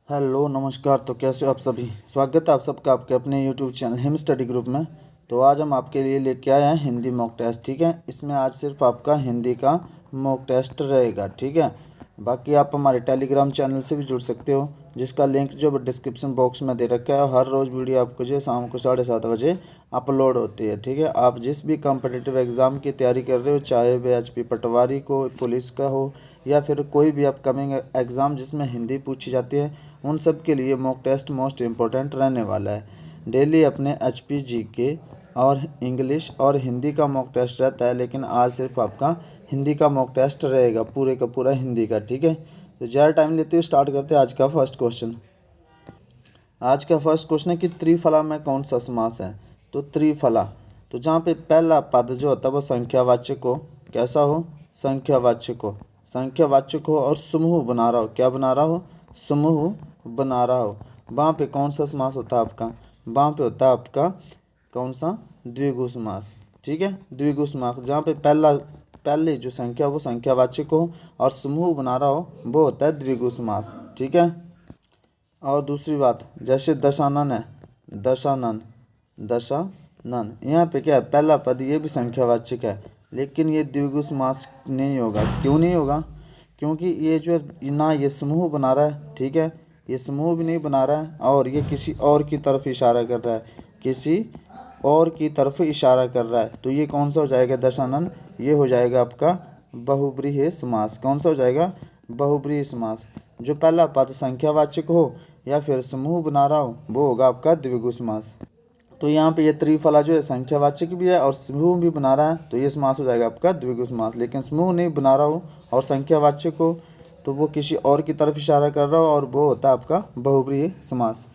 Hello नमस्कार। तो कैसे हो आप सभी। स्वागत है आप सबका आपके अपने YouTube channel him study group में। तो आज हम आपके लिए लेके आए हैं हिंदी मॉक टेस्ट। ठीक है, इसमें आज सिर्फ आपका हिंदी का मॉक टेस्ट रहेगा। ठीक है, बाकी आप हमारे टेलीग्राम चैनल से भी जुड़ सकते हो, जिसका लिंक जो डिस्क्रिप्शन बॉक्स में दे रखा है। हर रोज़ वीडियो आपको जो शाम को 7:30 बजे अपलोड होती है। ठीक है, आप जिस भी कॉम्पिटिटिव एग्ज़ाम की तैयारी कर रहे हो, चाहे वह एचपी पटवारी को, पुलिस का हो, या फिर कोई भी अपकमिंग एग्ज़ाम जिसमें हिंदी पूछी जाती है, उन सब के लिए मॉक टेस्ट मोस्ट इम्पोर्टेंट रहने वाला है। डेली अपने एचपी जीके और इंग्लिश और हिंदी का मॉक टेस्ट रहता है, लेकिन आज सिर्फ आपका हिंदी का मॉक टेस्ट रहेगा, पूरे का पूरा हिंदी का। ठीक है, तो ज़्यादा टाइम लेते हुए स्टार्ट करते हैं आज का फर्स्ट क्वेश्चन। आज का फर्स्ट क्वेश्चन है कि त्रिफला में कौन सा समास है। तो त्रिफला, तो जहाँ पे पहला पद जो होता है वो संख्यावाचक हो। कैसा हो? संख्यावाचक हो। संख्यावाचक हो और समूह बना रहा हो। क्या बना रहा हो? समूह बना रहा हो। वहाँ पे कौन सा समास होता है आपका? वहाँ पे होता है आपका कौन सा? द्विगु समास। ठीक है, द्विगु समास जहाँ पे पहले जो संख्या वो संख्यावाचक हो और समूह बना रहा हो, वो होता है द्विगु समास। ठीक है, और दूसरी बात, जैसे दशानन है, दशानन, दशानन, यहाँ पे क्या है? पहला पद ये भी संख्यावाचक है, लेकिन ये द्विगु समास नहीं होगा। क्यों नहीं होगा? क्योंकि ये जो ना ये समूह बना रहा है, ठीक है, ये समूह भी नहीं बना रहा है, और ये किसी और की तरफ इशारा कर रहा है, किसी और की तरफ इशारा कर रहा है। तो ये कौन सा हो जाएगा दशानन? ये हो जाएगा आपका बहुब्रीहि समास। कौन सा हो जाएगा? बहुब्रीहि समास। जो पहला पद संख्यावाचक हो या फिर समूह बना रहा हो, वो होगा आपका द्विगु समास। तो यहाँ पे ये त्रिफला जो है संख्यावाचक भी है और समूह भी बना रहा है, तो ये समास हो जाएगा आपका द्विगु समास। लेकिन समूह नहीं बना रहा हो और संख्यावाचक हो, तो वो किसी और की तरफ इशारा कर रहा हो, और वो होता है आपका बहुब्रीहि समास।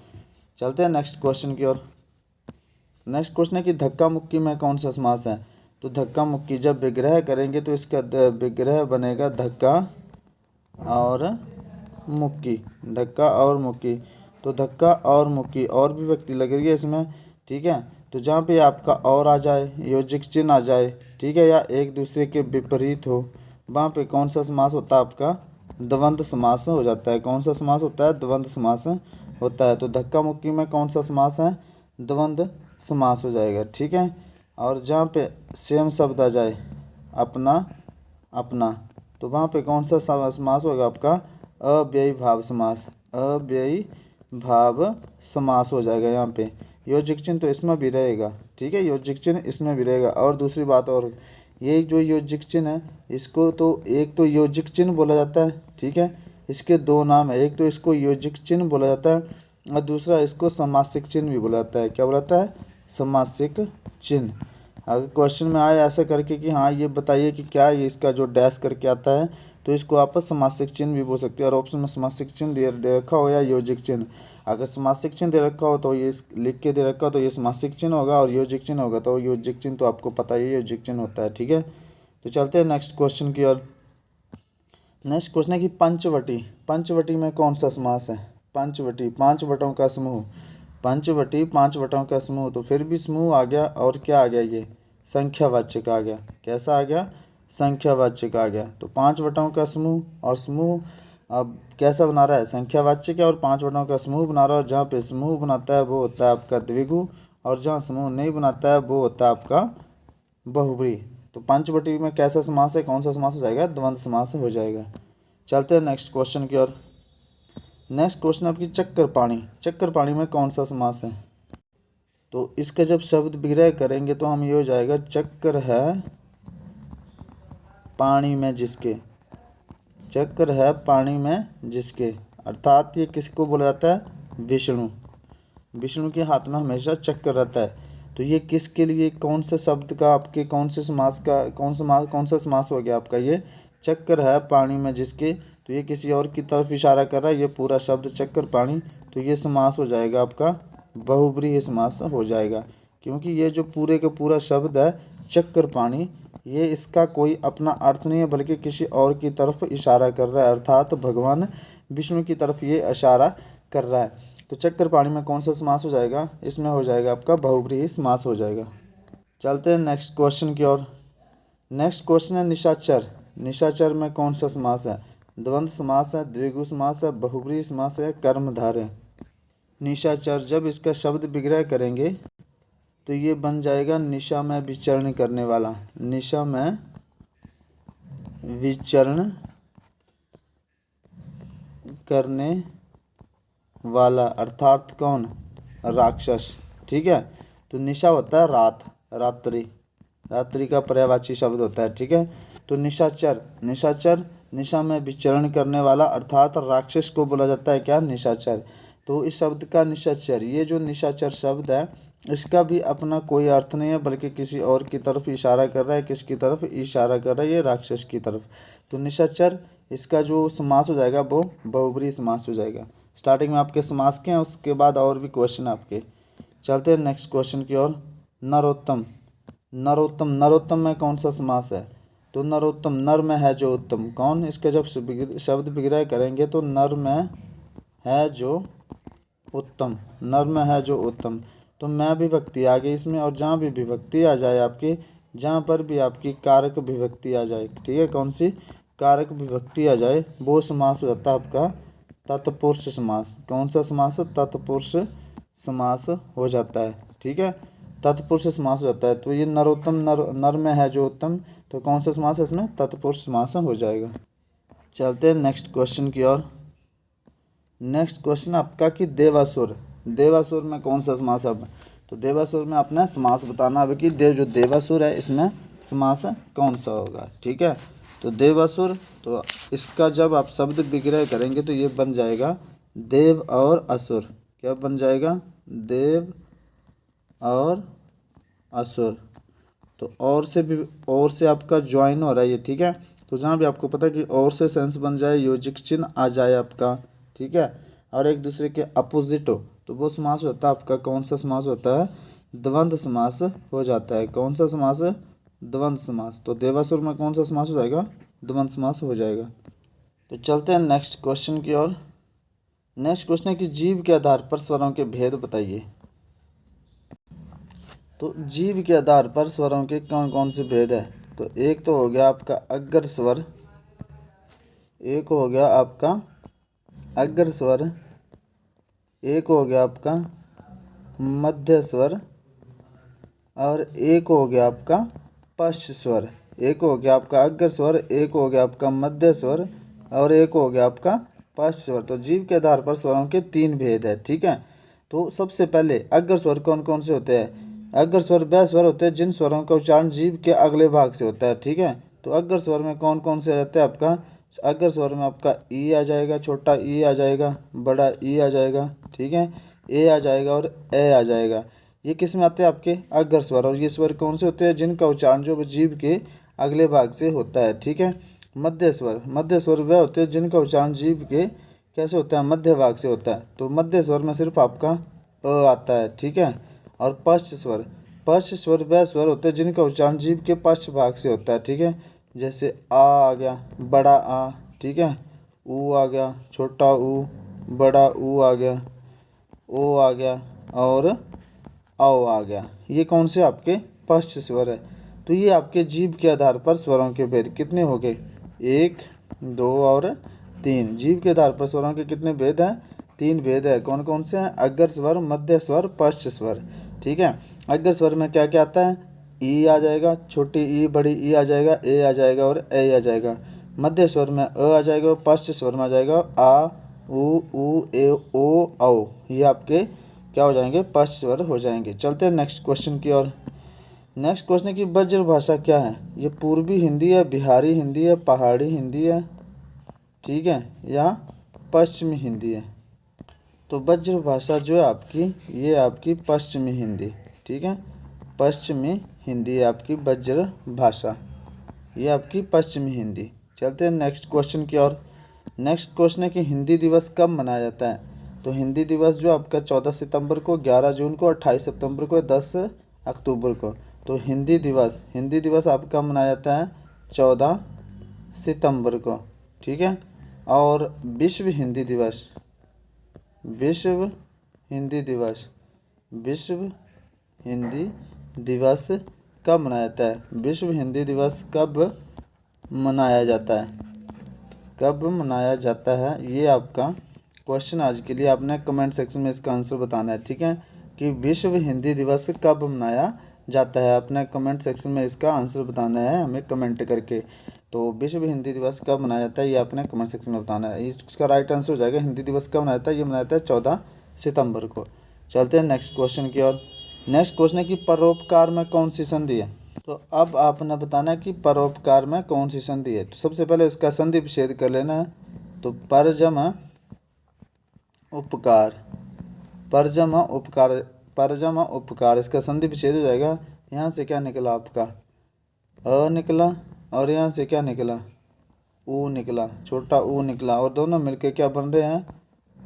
चलते हैं नेक्स्ट क्वेश्चन की ओर। नेक्स्ट क्वेश्चन है कि धक्का मुक्की में कौन सा समास है। तो धक्का मुक्की जब विग्रह करेंगे तो इसका विग्रह बनेगा धक्का और मुक्की। धक्का और मुक्की, तो धक्का और मुक्की और भी व्यक्ति लगेगी इसमें। ठीक है, तो जहाँ पे आपका और आ जाए, योजिक चिन्ह आ जाए, ठीक है, या एक दूसरे के विपरीत हो, वहाँ पे कौन सा समास होता है आपका? द्वंद्व समास हो जाता है। कौन सा समास होता है? द्वंद्व समास होता है। तो धक्का मुक्की में कौन सा समास है? द्वंद्व समास हो जाएगा। ठीक है, और जहाँ पे सेम शब्द आ जाए, अपना अपना, तो वहाँ पे कौन सा समास होगा आपका? अव्ययी भाव समास। अव्ययी भाव समास हो जाएगा। यहाँ पे योजिक चिन्ह तो इसमें भी रहेगा। ठीक है, योजिक चिन्ह इसमें भी रहेगा। और दूसरी बात, और ये जो योजिक चिन्ह है, इसको तो एक तो योजिक चिन्ह बोला जाता है, ठीक है, इसके दो नाम है। एक तो इसको योजिक चिन्ह बोला जाता है, और दूसरा इसको समासिक चिन्ह भी बोला जाता है। क्या बोला जाता है? समासिक चिन्ह। अगर क्वेश्चन में आए ऐसा करके कि हाँ ये बताइए कि क्या ये इसका जो डैश करके आता है, तो इसको आप समासिक चिन्ह भी बोल सकते हो। और ऑप्शन में समासिक चिन्ह दे रखा हो या योजिक चिन्ह, अगर समासिक चिन्ह दे रखा हो तो ये लिख के दे रखा हो तो ये समासिक चिन्ह होगा, और योजिक चिन्ह होगा तो योजिक चिन्ह तो आपको पता ही है योजिक चिन्ह होता है। ठीक है, तो चलते हैं नेक्स्ट क्वेश्चन की ओर। नेक्स्ट क्वेश्चन है कि पंचवटी, पंचवटी में कौन सा समास है? पंचवटी, पांच वटों का समूह। पंचवटी, पांच वटों का समूह, तो फिर भी समूह आ गया, और क्या आ गया? ये संख्यावाचक आ गया। कैसा आ गया? संख्यावाचक आ गया। तो पांच वटों का समूह, और समूह अब कैसा बना रहा है? संख्यावाचक है और पांच वटों का समूह बना रहा है। और जहाँ पे समूह बनाता है वो होता है आपका द्विगु, और जहाँ समूह नहीं बनाता है वो होता है आपका बहुव्रीहि। तो पंचवटी में कैसा समास है? कौन सा समास हो जाएगा? द्वंद्व समास हो जाएगा। चलते हैं नेक्स्ट क्वेश्चन की ओर। नेक्स्ट क्वेश्चन आपकी चक्कर पाणी। चक्कर पाणी में कौन सा समास है? तो इसका जब शब्द विग्रह करेंगे तो हम ये हो जाएगा, चक्कर है पानी में जिसके। चक्कर है पानी में जिसके, अर्थात ये किसको बोला जाता है? विष्णु। विष्णु के हाथ में हमेशा चक्कर रहता है। तो ये किसके लिए, कौन से शब्द का, आपके कौन से समास का, कौन सा समास हो गया आपका? ये चक्कर है पानी में जिसके, तो ये किसी और की तरफ इशारा कर रहा है। ये पूरा शब्द चक्कर पानी, तो ये समास हो जाएगा आपका बहुव्रीहि समास हो जाएगा। क्योंकि ये जो पूरे का पूरा शब्द है चक्कर पानी, ये इसका कोई अपना अर्थ नहीं है, बल्कि किसी और की तरफ इशारा कर रहा है, अर्थात भगवान विष्णु की तरफ ये इशारा कर रहा है। तो चक्कर पाणी में कौन सा समास हो जाएगा? इसमें हो जाएगा आपका बहुव्रीहि समास हो जाएगा। चलते हैं नेक्स्ट क्वेश्चन की ओर। नेक्स्ट क्वेश्चन है निशाचर। निशाचर में कौन सा समास है? द्वंद्व समास है, द्विगु समास है, बहुब्रीहि समास है, कर्मधारय। निशाचर, जब इसका शब्द विग्रह करेंगे तो ये बन जाएगा निशा में विचरण करने वाला। निशा में विचरण करने वाला अर्थात कौन? राक्षस। ठीक है, तो निशा होता है रात, रात्रि, रात्रि का पर्यायवाची शब्द होता है। ठीक है, तो निशाचर, निशाचर निशा में विचरण करने वाला अर्थात राक्षस को बोला जाता है क्या? निशाचर। तो इस शब्द का निशाचर, ये जो निशाचर शब्द है इसका भी अपना कोई अर्थ नहीं है, बल्कि किसी और की तरफ इशारा कर रहा है। किसकी तरफ इशारा कर रहा है? ये राक्षस की तरफ। तो निशाचर, इसका जो समास हो जाएगा वो बहुब्रीहि समास हो जाएगा। स्टार्टिंग में आपके समास के हैं, उसके बाद और भी क्वेश्चन आपके। चलते हैं नेक्स्ट क्वेश्चन की ओर। नरोत्तम, नरोत्तम, नरोत्तम में कौन सा समास है? तो नरोत्तम, नर में है जो उत्तम। कौन? इसका जब शब्द विग्रह करेंगे तो नर में है जो उत्तम, नर में है जो उत्तम। तो मैं विभक्ति आ गई इसमें, और जहाँ भी विभक्ति आ जाए आपकी, जहाँ पर भी आपकी कारक विभक्ति आ जाए, ठीक है, कौन सी कारक विभक्ति आ जाए, वो समास हो जाता है आपका तत्पुरुष समास। कौन सा समास? तत्पुरुष समास हो जाता है। ठीक है, तत्पुरुष समास हो जाता है। तो ये नरोत्तम, नर में है जो उत्तम, तो कौन सा समास है इसमें? तत्पुरुष समास हो जाएगा। चलते हैं नेक्स्ट क्वेश्चन की ओर। नेक्स्ट क्वेश्चन आपका कि देवासुर, देवासुर में कौन सा समास है? तो देवासुर में अपना समास बताना है कि जो देवासुर है इसमें समास कौन सा होगा। ठीक है, तो देवासुर, तो इसका जब आप शब्द विग्रह करेंगे तो ये बन जाएगा देव और असुर। क्या बन जाएगा? देव और असुर। तो और से भी, और से आपका ज्वाइन हो रहा है ये। ठीक है, तो जहाँ भी आपको पता है कि और से सेंस बन जाए, योजिक चिन्ह आ जाए आपका, ठीक है, और एक दूसरे के अपोजिट हो, तो वो समास होता है आपका कौन सा समास होता है? द्वंद्व समास हो जाता है। कौन सा समास? द्वंद्व समास। तो देवासुर में कौन सा समास हो जाएगा? द्वंद्व समास हो जाएगा। तो चलते हैं नेक्स्ट क्वेश्चन की ओर। नेक्स्ट क्वेश्चन है कि जीव के आधार पर स्वरों के भेद बताइए। तो जीव के आधार पर स्वरों के कौन कौन से भेद है? तो एक तो हो गया आपका अग्र स्वर, एक हो गया आपका अग्र स्वर, एक हो गया आपका मध्य स्वर, और एक हो गया आपका पश्च स्वर। एक हो गया आपका अग्र स्वर, एक हो गया आपका मध्य स्वर, और एक हो गया आपका पश्च स्वर। तो जीव के आधार पर स्वरों के 3 भेद है। ठीक है, तो सबसे पहले अग्र स्वर कौन कौन से होते हैं? अग्र स्वर वह स्वर होते हैं जिन स्वरों का उच्चारण जीभ के अगले भाग से होता है। ठीक है, तो अग्र स्वर में कौन कौन से आ जाते हैं? आपका अग्र स्वर में आपका ई आ जाएगा, छोटा ई आ जाएगा, बड़ा ई आ जाएगा, ठीक है, ए आ जाएगा और ए आ जाएगा। ये किस में आते हैं? आपके अग्र स्वर। और ये स्वर कौन से होते हैं? जिनका उच्चारण जो जीभ के अगले भाग से होता है। ठीक है, मध्य स्वर, मध्य स्वर वह होते हैं जिनका उच्चारण जीभ के कैसे होता है? मध्य भाग से होता है। तो मध्य स्वर में सिर्फ आपका अ आता है। ठीक है, और पश्च स्वर, पश्च स्वर वह स्वर होते हैं जिनका उच्चारण जीभ के पश्च भाग से होता है। ठीक है, जैसे आ गया, बड़ा आ, ठीक है, ऊ आ गया, छोटा ऊ, बड़ा ऊ आ गया, ओ आ गया, और आओ आ गया। ये कौन से आपके पश्च स्वर है? तो ये आपके जीभ के आधार पर स्वरों के भेद कितने हो गए? 1, 2 और 3। जीभ के आधार पर स्वरों के कितने भेद हैं? 3 भेद है। कौन कौन से हैं? अग्र स्वर, मध्य स्वर, पश्च स्वर। ठीक है, अग्र स्वर में क्या क्या आता है? ई आ जाएगा, छोटी ई, बड़ी ई आ जाएगा, ए आ जाएगा और ए आ जाएगा। मध्य स्वर में अ आ जाएगा, और पश्च स्वर में आ जाएगा आ, ऊ, ए, ओ, औ। ये आपके क्या हो जाएंगे? पश्च स्वर हो जाएंगे। चलते हैं नेक्स्ट क्वेश्चन की ओर। नेक्स्ट क्वेश्चन है कि ब्रज भाषा क्या है? ये पूर्वी हिंदी है, बिहारी हिंदी है, पहाड़ी हिंदी है, ठीक है, या पश्चिमी हिंदी है? तो ब्रज भाषा जो है आपकी, ये आपकी पश्चिमी हिंदी, ठीक है, पश्चिमी हिंदी है आपकी ब्रज भाषा, ये आपकी पश्चिमी हिंदी। चलते हैं नेक्स्ट क्वेश्चन की ओर। नेक्स्ट क्वेश्चन है कि हिंदी दिवस कब मनाया जाता है? तो हिंदी दिवस जो आपका 14 सितंबर को, 11 जून को, 28 सितंबर को, 10 अक्टूबर को। तो हिंदी दिवस आपका मनाया जाता है 14 सितंबर को, ठीक है। और विश्व हिंदी दिवस, विश्व हिंदी दिवस, विश्व हिंदी दिवस कब मनाया जाता है? विश्व हिंदी दिवस कब मनाया जाता है? कब मनाया जाता है, ये आपका क्वेश्चन आज के लिए आपने कमेंट सेक्शन में इसका आंसर बताना है। ठीक है, कि विश्व हिंदी दिवस कब मनाया जाता है, अपने कमेंट सेक्शन में इसका आंसर बताना है हमें कमेंट करके। तो विश्व हिंदी दिवस कब मनाया जाता है, ये आपने कमेंट सेक्शन में बताना है। इसका राइट आंसर हो जाएगा हिंदी दिवस कब मनाया जाता है, ये मनाया जाता है 14 सितंबर को। चलते हैं नेक्स्ट क्वेश्चन की ओर। नेक्स्ट क्वेश्चन है कि परोपकार में कौन सी संधि है। तो अब आपने बताना है कि परोपकार में कौन सी संधि है। तो सबसे पहले इसका संधि विच्छेद कर लेना है। तो पर जमा उपकार, पर जमा उपकार, पर जमा उपकार, इसका संधि विच्छेद हो जाएगा। यहाँ से क्या निकला आपका अ निकला, और यहाँ से क्या निकला ऊ निकला, छोटा ऊ निकला, और दोनों मिलके क्या बन रहे हैं,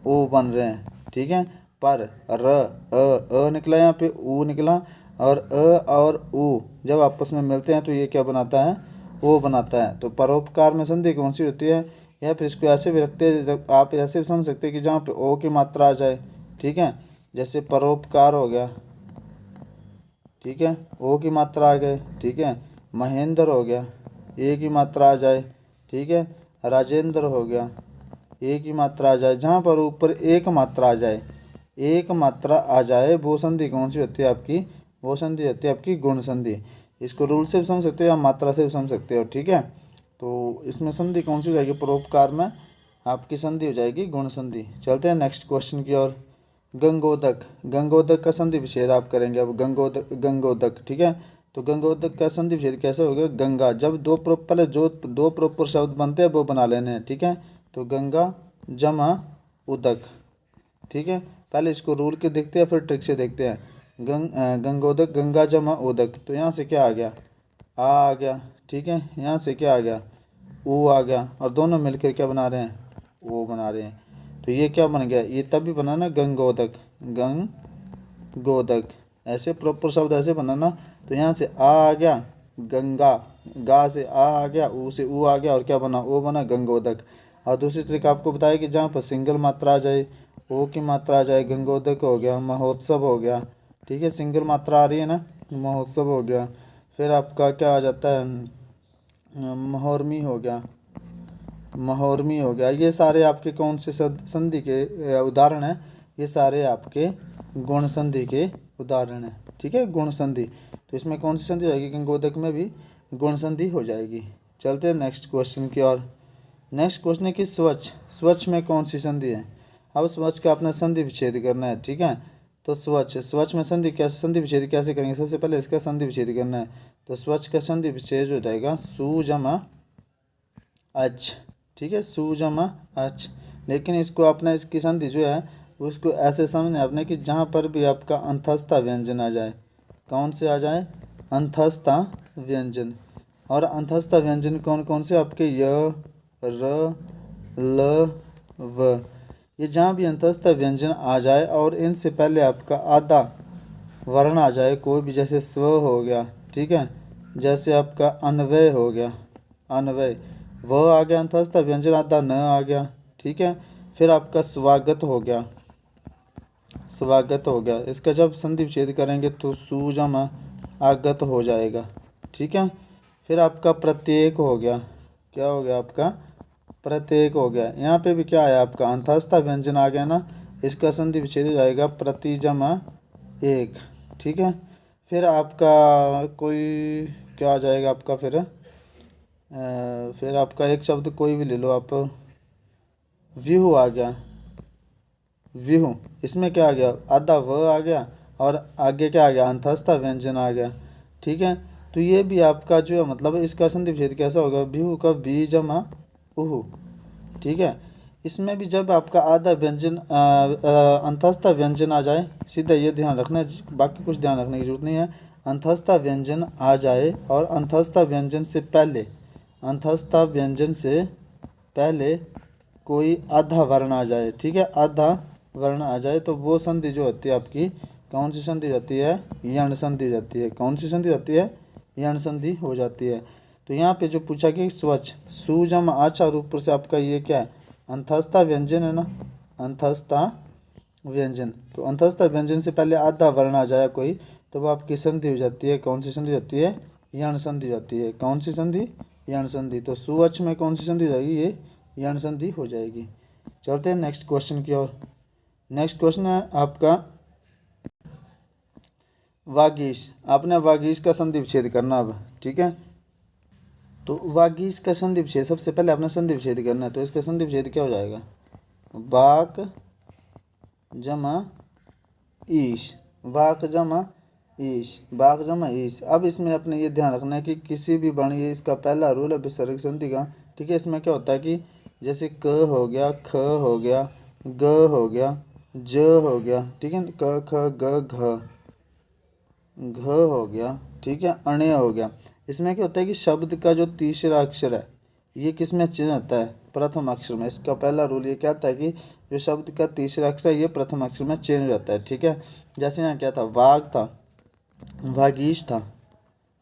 ओ बन रहे हैं। ठीक है, पर अ निकला, यहाँ पे ऊ निकला, और अ और ऊ जब आपस में मिलते हैं तो ये क्या बनाता है, ओ बनाता है। तो परोपकार में संधि कौन सी होती है, या फिर इसको ऐसे भी रखते हैं, आप ऐसे भी समझ सकते हैं कि जहाँ पे ओ की मात्रा आ जाए। ठीक है, जैसे परोपकार हो गया, ठीक है, ओ की मात्रा आ गई। ठीक है, महेंद्र हो गया, ए की मात्रा आ जाए। ठीक है, राजेंद्र हो गया, ए की मात्रा आ जाए। जहाँ पर ऊपर एक मात्रा आ जाए, एक मात्रा आ जाए, वो संधि कौन सी होती है आपकी, वो संधि होती है आपकी गुण संधि। इसको रूल से भी समझ सकते हो या मात्रा से भी समझ सकते हो। ठीक है, तो इसमें संधि कौन सी हो जाएगी, परोपकार में आपकी संधि हो जाएगी गुण संधि। चलते हैं नेक्स्ट क्वेश्चन की ओर। गंगोदक, गंगोदक का संधि विच्छेद आप करेंगे अब। गंगोदक, गंगोदक, ठीक है। तो गंगोदक का संधि विच्छेद कैसे होगा, गंगा, जब दो पहले जो दो प्रॉपर शब्द बनते हैं वो बना लेने हैं। ठीक है, तो गंगा जमा उदक। ठीक है, पहले इसको रूल के देखते हैं फिर ट्रिक से देखते हैं। गंगोदक, गंगा जमा उदक, तो यहाँ से क्या आ गया, आ गया। ठीक है, यहाँ से क्या आ गया, ओ आ गया, और दोनों मिलकर क्या बना रहे हैं, ओ बना रहे हैं। तो ये क्या बन गया, ये तभी बना ना गंगोदक, गंगोदक, ऐसे प्रॉपर शब्द ऐसे बनाना। तो यहाँ से आ गया गंगा, गा से आ गया, ऊ से ऊ आ गया, और क्या बना, ओ बना गंगोदक। और दूसरी तरीका आपको बताया कि जहाँ पर सिंगल मात्रा आ जाए, ओ की मात्रा आ जाए, गंगोदक हो गया, महोत्सव हो गया। ठीक है, सिंगल मात्रा आ रही है ना, महोत्सव हो गया। फिर आपका क्या आ जाता है, महोर्मी हो गया, महोर्मी हो गया। ये सारे आपके कौन से संधि के उदाहरण हैं, ये सारे आपके गुण संधि के उदाहरण हैं। ठीक है, गुण संधि, तो इसमें कौन सी संधि हो जाएगी, गंगोदक में भी गुण संधि हो जाएगी। चलते हैं नेक्स्ट क्वेश्चन की ओर। नेक्स्ट क्वेश्चन है कि स्वच्छ, स्वच्छ में कौन सी संधि है। अब स्वच्छ का अपना संधि विच्छेद करना है। ठीक है, तो स्वच्छ, स्वच्छ में संधि कैसे, संधि विच्छेद कैसे करेंगे, सबसे पहले इसका संधि विच्छेद करना है। तो स्वच्छ का संधि विच्छेद हो जाएगा सु जमा अच। ठीक है, सु जमा अच, लेकिन इसको अपना इसकी संधि जो है उसको ऐसे समझना है आपने कि जहाँ पर भी आपका अंतस्था व्यंजन आ जाए, कौन से आ जाए, अंतस्था व्यंजन। और अंतस्था व्यंजन कौन कौन से आपके, य, र, ल, व, ये जहाँ भी अंतस्था व्यंजन आ जाए और इनसे पहले आपका आधा वर्ण आ जाए कोई भी, जैसे स्व हो गया। ठीक है, जैसे आपका अन्वय हो गया, अन्वय, वह आ गया अंतस्थ व्यंजन आधा न आ गया। ठीक है, फिर आपका स्वागत हो गया, स्वागत हो गया, इसका जब संधि विच्छेद करेंगे तो सु जमा आगत हो जाएगा। ठीक है, फिर आपका प्रत्येक हो गया, क्या हो गया आपका, प्रत्येक हो गया। यहाँ पे भी क्या आया आपका अंतस्थ व्यंजन आ गया ना, इसका संधि विच्छेद हो जाएगा प्रति जमा एक। ठीक है, फिर आपका कोई क्या आ जाएगा आपका, फिर आपका एक शब्द कोई भी ले लो आप, व्यूह आ गया, व्यूह, इसमें क्या आ गया, आधा व आ गया, और आगे क्या आ गया, अंतस्थ व्यंजन आ गया। ठीक है, तो ये भी आपका जो है मतलब इसका संधि विच्छेद कैसा होगा, व्यूह का वी जमा उहु। ठीक है, इसमें भी जब आपका आधा व्यंजन अंतस्थ व्यंजन आ जाए, सीधा ये ध्यान रखना है, बाकी कुछ ध्यान रखने की जरूरत नहीं है। अंतस्थ व्यंजन आ जाए और अंतस्थ व्यंजन से पहले, अंतस्थ व्यंजन से पहले कोई आधा वर्ण आ जाए। ठीक है, आधा वर्ण आ जाए तो वो संधि जो होती है आपकी कौन सी संधि होती है, यण संधि जाती है। कौन सी संधि होती है, यण संधि हो जाती है। तो यहाँ पे जो पूछा कि स्वच्छ, सु जमा अच, और ऊपर से आपका ये क्या है, अंतस्था व्यंजन है ना, अंतस्था व्यंजन। तो अंतस्था व्यंजन से पहले आधा वर्ण आ जाए कोई, तो वो आपकी संधि हो जाती है। कौन सी संधि होती है, यण संधि होती है। कौन सी संधि, यण संधि। तो सुअच में कौन सी संधि हो जाएगी, ये यण संधि हो जाएगी। चलते हैं नेक्स्ट क्वेश्चन की ओर। नेक्स्ट क्वेश्चन है आपका वागीश। आपने वागीश का संधि विच्छेद करना अब, ठीक है। तो वागीश का संधि विच्छेद सबसे पहले आपने संधि विच्छेद करना है। तो इसका संधि विच्छेद क्या हो जाएगा, वाक जमा ईश, वाक जमा ईश, वाक जमा ईश। अब इसमें अपने ये ध्यान रखना है कि किसी भी वर्ण, ये इसका पहला रूल है विसर्ग संधि का, ठीक है। इसमें क्या होता है कि जैसे क हो गया, ख हो गया, ग हो गया, ज हो गया, ठीक है, क ख ग घ, घ हो गया, ठीक है, अण्य हो गया। इसमें क्या होता है कि शब्द का जो तीसरा अक्षर है ये किस में चेंज होता है, प्रथम अक्षर में। इसका पहला रूल ये क्या होता है कि जो शब्द का तीसरा अक्षर है ये प्रथम अक्षर में चेंज हो जाता है, ठीक है। जैसे यहाँ क्या था, वाग था, वागीश था,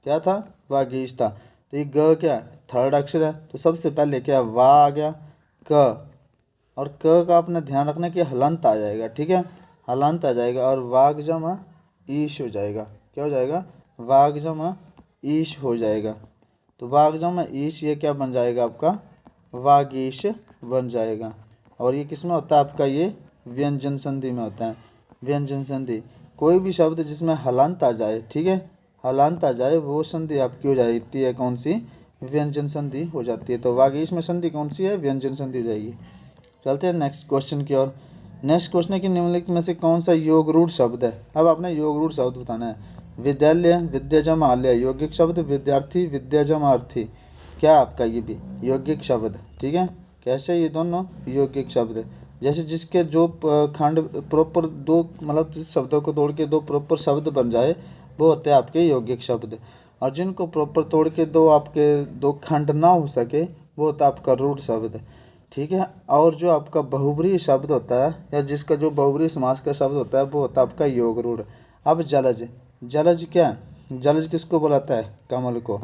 क्या था, वागीश था। तो ये ग क्या है, थर्ड अक्षर है। तो सबसे पहले क्या, वा आ गया, क, और क का आपने ध्यान रखना कि हलंत आ जाएगा, ठीक है, हलंत आ जाएगा, और वाग जमा ईश हो जाएगा। क्या हो जाएगा, वाग जमा ईश हो जाएगा। तो वाग जमा ईश ये क्या बन जाएगा आपका, वागीश बन जाएगा। और ये किस में होता है आपका, ये व्यंजन संधि में होता है, व्यंजन संधि। कोई भी शब्द जिसमें हलंत आ जाए, ठीक है, हलंत आ जाए, वो संधि आपकी हो जाती है कौन सी, व्यंजन संधि हो जाती है। तो वागीश में संधि कौन सी है, व्यंजन संधि हो जाएगी। चलते हैं नेक्स्ट क्वेश्चन की ओर। नेक्स्ट क्वेश्चन है कि निम्नलिखित में से कौन सा योग रूढ़ शब्द है। अब आपने योग रूढ़ शब्द बताना है। विद्यालय, विद्याजम आलय, यौगिक शब्द, विद्यार्थी, विद्याजम अर्थी, क्या आपका ये भी यौगिक शब्द, ठीक है। कैसे, ये दोनों यौगिक शब्द, जैसे जिसके जो खंड प्रॉपर दो, मतलब जिस शब्दों को तोड़ के दो प्रॉपर शब्द बन जाए वो होते हैं आपके यौगिक शब्द। और जिनको प्रॉपर तोड़ के दो आपके दो खंड ना हो सके वो होता है आपका रूढ़ शब्द, ठीक है। और जो आपका बहुब्रीहि शब्द होता है या जिसका जो बहुब्रीहि समास का शब्द होता है वो होता है आपका योग रूढ़। अब जलज, जलज क्या है, जलज किसको बुलाता है, कमल को,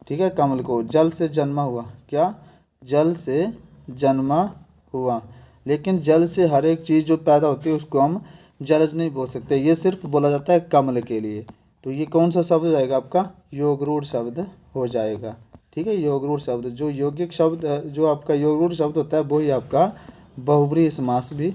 ठीक है, कमल को। जल से जन्मा हुआ, क्या, जल से जन्मा हुआ। लेकिन जल से हर एक चीज़ जो पैदा होती है उसको हम जलज नहीं बोल सकते, ये सिर्फ बोला जाता है कमल के लिए। तो ये कौन सा शब्द हो जाएगा आपका, योग रूढ़ शब्द हो जाएगा, ठीक है। योग रूढ़ शब्द, जो यौगिक शब्द, जो आपका योग रूढ़ शब्द होता है वही आपका बहुब्रीहि समास भी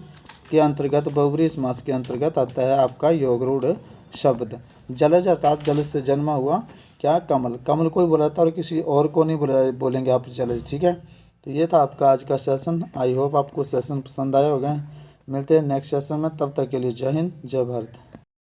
के अंतर्गत, बहुब्रीहि समास के अंतर्गत आता है आपका योग रूढ़ शब्द। जलज अर्थात जल से जन्मा हुआ, क्या, कमल, कमल को ही बोला था और किसी और को नहीं बोलेंगे आप जलज, ठीक है। तो ये था आपका आज का सेशन। आई होप आपको सेशन पसंद आया होगा। मिलते हैं नेक्स्ट सेशन में, तब तक के लिए जय हिंद, जय भारत।